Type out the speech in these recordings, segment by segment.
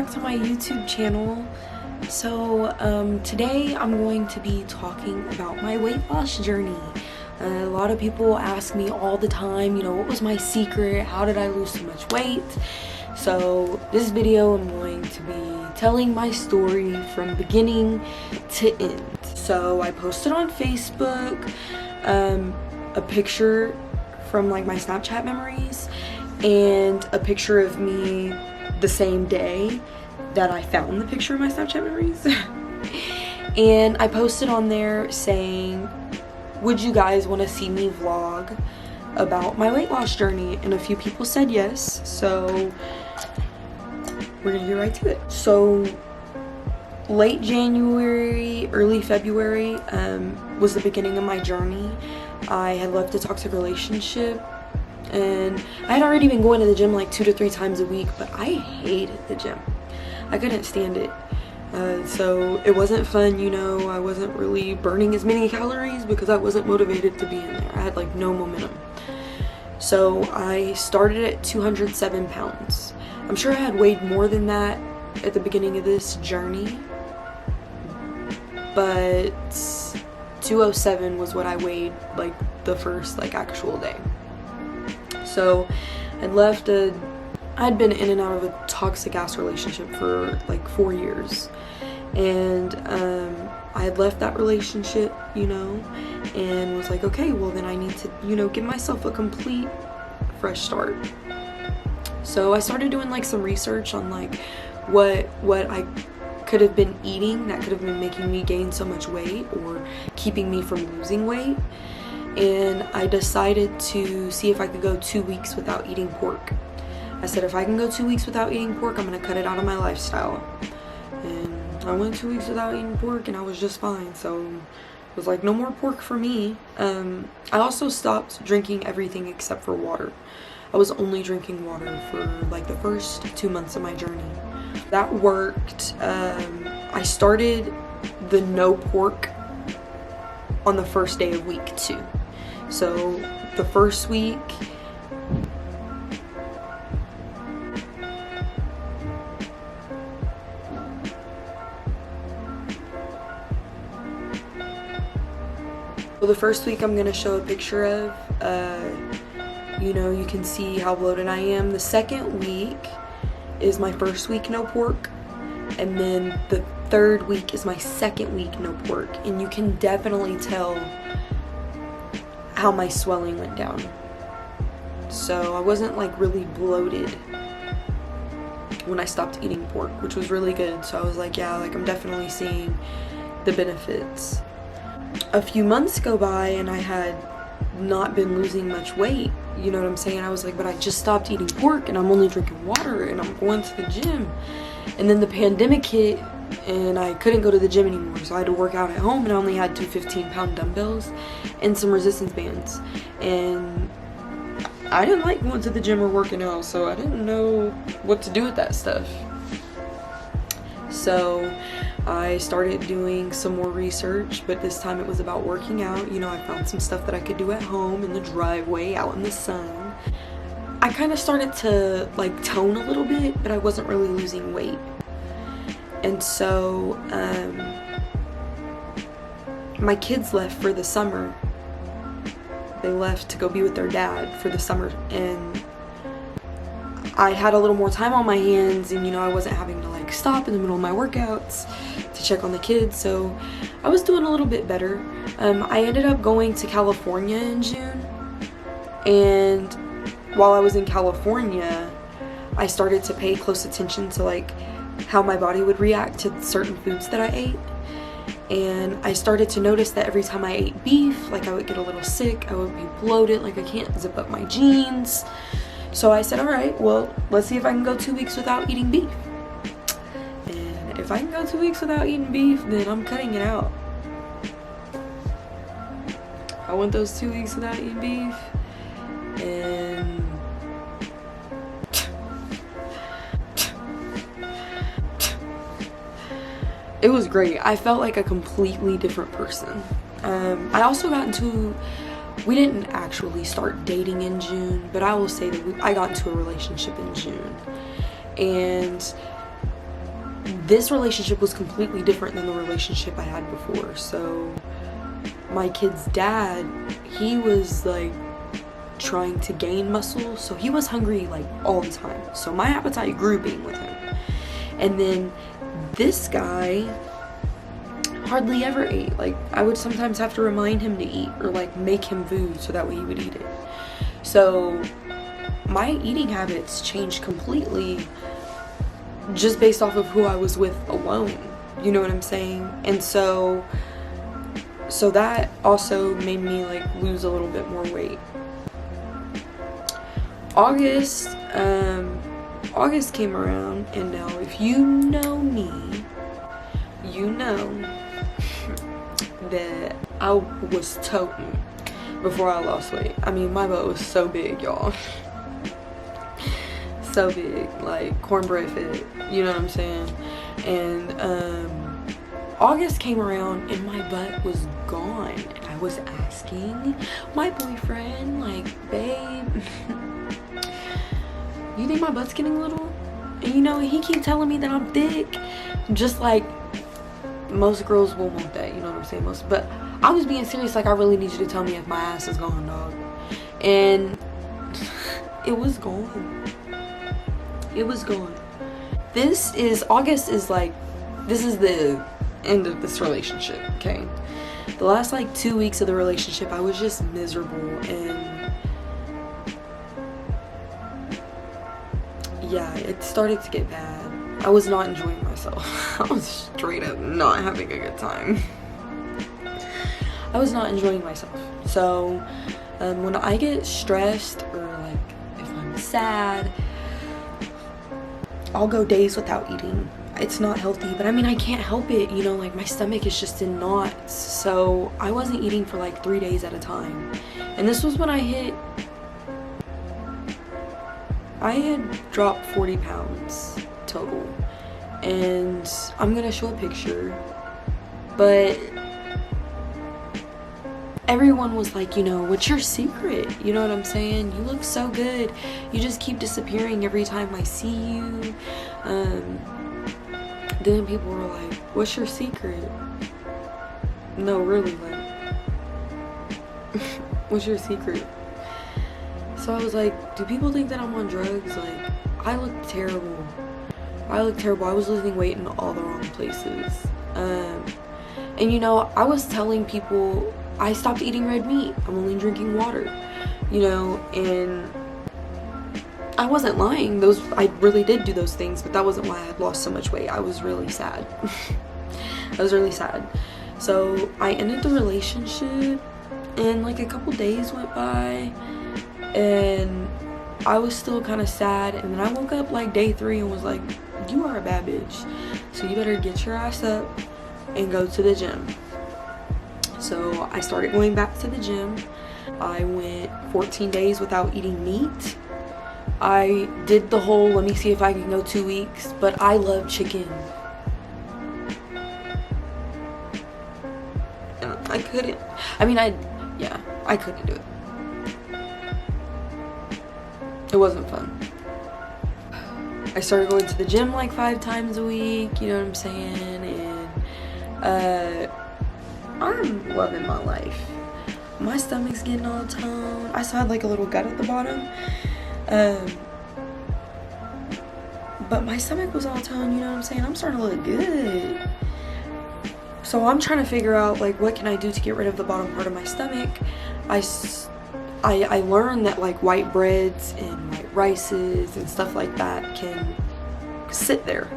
back to my YouTube channel. So today I'm going to be talking about my weight loss journey. A lot of people ask me all the time, you know, what was my secret? How did I lose so much weight? So this video I'm going to be telling my story from beginning to end. So I posted on Facebook a picture from like my Snapchat memories and a picture of me the same day that I found the picture of my Snapchat memories. And I posted on there saying, would you guys want to see me vlog about my weight loss journey? And a few people said yes, so we're gonna get right to it. So late January, early February was the beginning of my journey. I had left a toxic relationship and I had already been going to the gym like 2 to 3 times a week, but I hated the gym. I couldn't stand it. So it wasn't fun, you know. I wasn't really burning as many calories because I wasn't motivated to be in there. I had like no momentum. So I started at 207 pounds. I'm sure I had weighed more than that at the beginning of this journey, but 207 was what I weighed like the first like actual day. So I'd been in and out of a toxic ass relationship for like 4 years, and I had left that relationship, you know, and was like, okay, well then I need to, you know, give myself a complete fresh start. So I started doing like some research on like what I could have been eating that could have been making me gain so much weight or keeping me from losing weight. And I decided to see if I could go 2 weeks without eating pork. I said, if I can go 2 weeks without eating pork, I'm gonna cut it out of my lifestyle. And I went 2 weeks without eating pork and I was just fine. So it was like, no more pork for me. I also stopped drinking everything except for water. I was only drinking water for like the first 2 months of my journey. That worked. I started the no pork on the first day of week 2. So the first week, I'm gonna show a picture of, you know, you can see how bloated I am. The second week is my first week no pork, and then the third week is my second week no pork, and you can definitely tell how my swelling went down. So I wasn't like really bloated when I stopped eating pork, which was really good. So I was like, yeah, like I'm definitely seeing the benefits. A few months go by and I had not been losing much weight, you know what I'm saying? I was like, but I just stopped eating pork and I'm only drinking water and I'm going to the gym. And then the pandemic hit and I couldn't go to the gym anymore, so I had to work out at home, and I only had 2 15-pound dumbbells and some resistance bands. And I didn't like going to the gym or working out, so I didn't know what to do with that stuff. So I started doing some more research, but this time it was about working out. You know, I found some stuff that I could do at home in the driveway, out in the sun. I kind of started to like tone a little bit, but I wasn't really losing weight. And so my kids left for the summer. They left to go be with their dad for the summer, and I had a little more time on my hands, and you know, I wasn't having to like stop in the middle of my workouts to check on the kids, so I was doing a little bit better. I ended up going to California in June, and while I was in California, I started to pay close attention to like how my body would react to certain foods that I ate. And I started to notice that every time I ate beef, like I would get a little sick, I would be bloated, like I can't zip up my jeans. So I said, all right, well, let's see if I can go 2 weeks without eating beef. And if I can go 2 weeks without eating beef, then I'm cutting it out. I went those 2 weeks without eating beef, and it was great. I felt like a completely different person. I also got into, we didn't actually start dating in June, but I will say that I got into a relationship in June. And this relationship was completely different than the relationship I had before. So my kid's dad, he was like trying to gain muscle, so he was hungry like all the time, so my appetite grew being with him. And then this guy hardly ever ate. Like, I would sometimes have to remind him to eat, or like make him food so that way he would eat it. So my eating habits changed completely just based off of who I was with alone, you know what I'm saying? And so that also made me like lose a little bit more weight. August came around, and now if you know me, you know that I was toting before I lost weight. I mean, my butt was so big, y'all. So big, like cornbread fit, you know what I'm saying? And August came around and my butt was gone, and I was asking my boyfriend, like, babe, you think my butt's getting little? And you know, he keep telling me that I'm thick, just like most girls will want that, you know what I'm saying? But I was being serious, like, I really need you to tell me if my ass is gone, dog. And it was gone. It was gone. August is like, this is the end of this relationship, okay? The last like 2 weeks of the relationship, I was just miserable, and yeah, it started to get bad. I was not enjoying myself. I was straight up not having a good time. I was not enjoying myself. So when I get stressed, or like if I'm sad, I'll go days without eating. It's not healthy, but I mean, I can't help it, you know, like my stomach is just in knots. So I wasn't eating for like 3 days at a time. And this was when I had dropped 40 pounds total. And I'm gonna show a picture, but everyone was like, you know, what's your secret? You know what I'm saying? You look so good. You just keep disappearing every time I see you. Then people were like, what's your secret? No, really, like, what's your secret? So I was like, do people think that I'm on drugs? Like, I look terrible. I was losing weight in all the wrong places. And you know, I was telling people I stopped eating red meat. I'm only drinking water, you know, and I wasn't lying. I really did do those things, but that wasn't why I had lost so much weight. I was really sad. I was really sad. So I ended the relationship, and like a couple days went by, and I was still kind of sad. And then I woke up like day 3 and was like, you are a bad bitch, so you better get your ass up and go to the gym. So I started going back to the gym. I went 14 days without eating meat. I did the whole, let me see if I can go 2 weeks, but I love chicken. I couldn't, I couldn't do it. It wasn't fun. I started going to the gym like 5 times a week, you know what I'm saying? And I'm loving my life. My stomach's getting all toned. I still had like a little gut at the bottom. But my stomach was all toned, you know what I'm saying? I'm starting to look good. So I'm trying to figure out like, what can I do to get rid of the bottom part of my stomach? I learned that like white breads and white rices and stuff like that can sit there.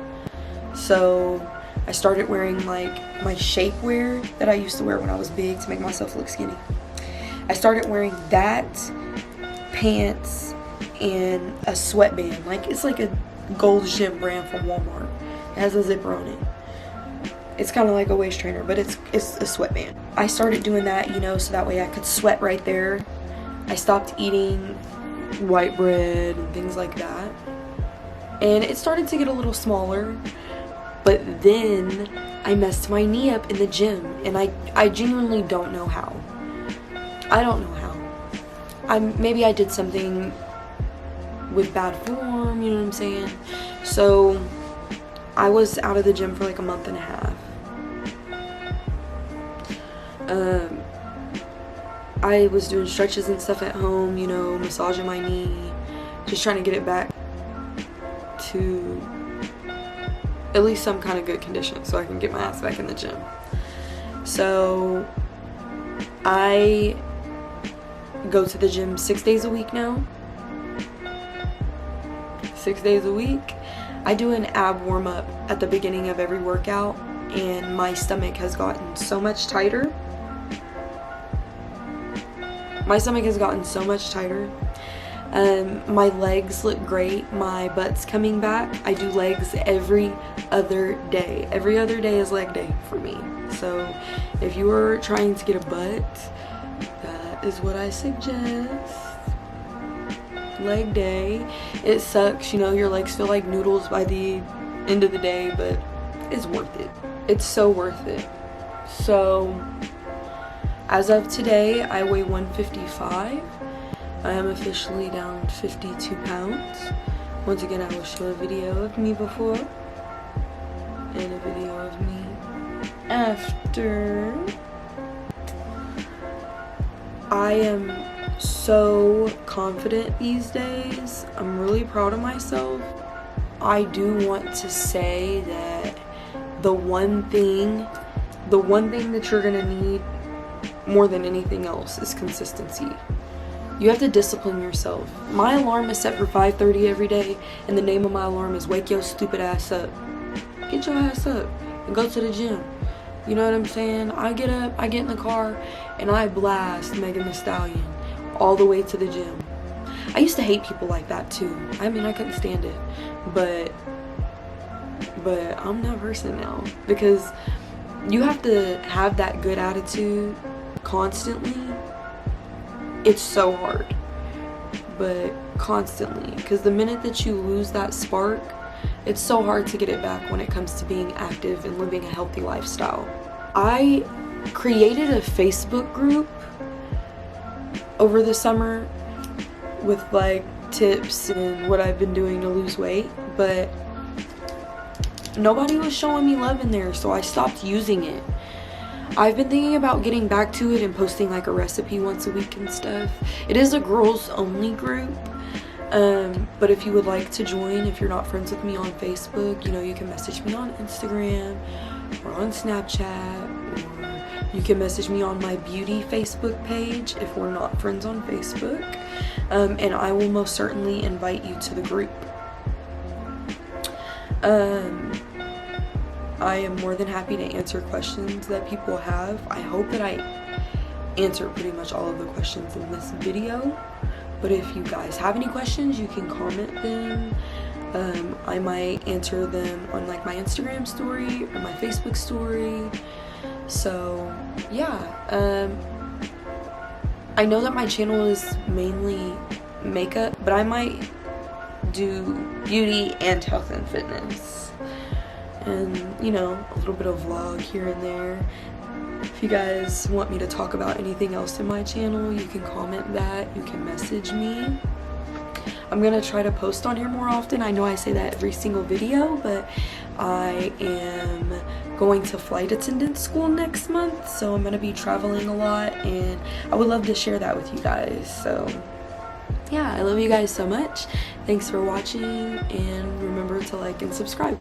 So I started wearing like my shapewear that I used to wear when I was big to make myself look skinny. I started wearing that, pants, and a sweatband. Like, it's like a Gold Gym brand from Walmart. It has a zipper on it. It's kind of like a waist trainer, but it's a sweatband. I started doing that, you know, so that way I could sweat right there. I stopped eating white bread and things like that. And it started to get a little smaller. But then I messed my knee up in the gym, and I genuinely don't know how. I don't know how. Maybe I did something with bad form, you know what I'm saying? So I was out of the gym for like a month and a half. I was doing stretches and stuff at home, you know, massaging my knee, just trying to get it back to at least some kind of good condition so I can get my ass back in the gym. So I go to the gym 6 days a week now. 6 days a week. I do an ab warm-up at the beginning of every workout, and my stomach has gotten so much tighter. My stomach has gotten so much tighter. My legs look great. My butt's coming back. I do legs every other day. Every other day is leg day for me. So if you are trying to get a butt, that is what I suggest. Leg day. It sucks, you know, your legs feel like noodles by the end of the day, but it's worth it. It's so worth it. So as of today, I weigh 155. I am officially down 52 pounds. Once again, I will show a video of me before and a video of me after. I am so confident these days. I'm really proud of myself. I do want to say that the one thing that you're gonna need more than anything else is consistency. You have to discipline yourself. My alarm is set for 5:30 every day, and the name of my alarm is wake your stupid ass up. Get your ass up and go to the gym. You know what I'm saying? I get up, I get in the car, and I blast Megan Thee Stallion all the way to the gym. I used to hate people like that too. I mean, I couldn't stand it. But I'm that person now, because you have to have that good attitude constantly. It's so hard, but constantly, because the minute that you lose that spark, it's so hard to get it back when it comes to being active and living a healthy lifestyle. I created a Facebook group over the summer with like tips and what I've been doing to lose weight, but nobody was showing me love in there, so I stopped using it. I've been thinking about getting back to it and posting like a recipe once a week and stuff. It is a girls only group, but if you would like to join, if you're not friends with me on Facebook, you know, you can message me on Instagram or on Snapchat, or you can message me on my beauty Facebook page if we're not friends on Facebook, and I will most certainly invite you to the group. I am more than happy to answer questions that people have. I hope that I answer pretty much all of the questions in this video, but if you guys have any questions, you can comment them. I might answer them on like my Instagram story or my Facebook story. So yeah, I know that my channel is mainly makeup, but I might do beauty and health and fitness, and you know, a little bit of vlog here and there. If you guys want me to talk about anything else in my channel, you can comment that, you can message me. I'm gonna try to post on here more often. I know I say that every single video, but I am going to flight attendant school next month, so I'm gonna be traveling a lot, and I would love to share that with you guys. So yeah, I love you guys so much. Thanks for watching, and remember to like and subscribe.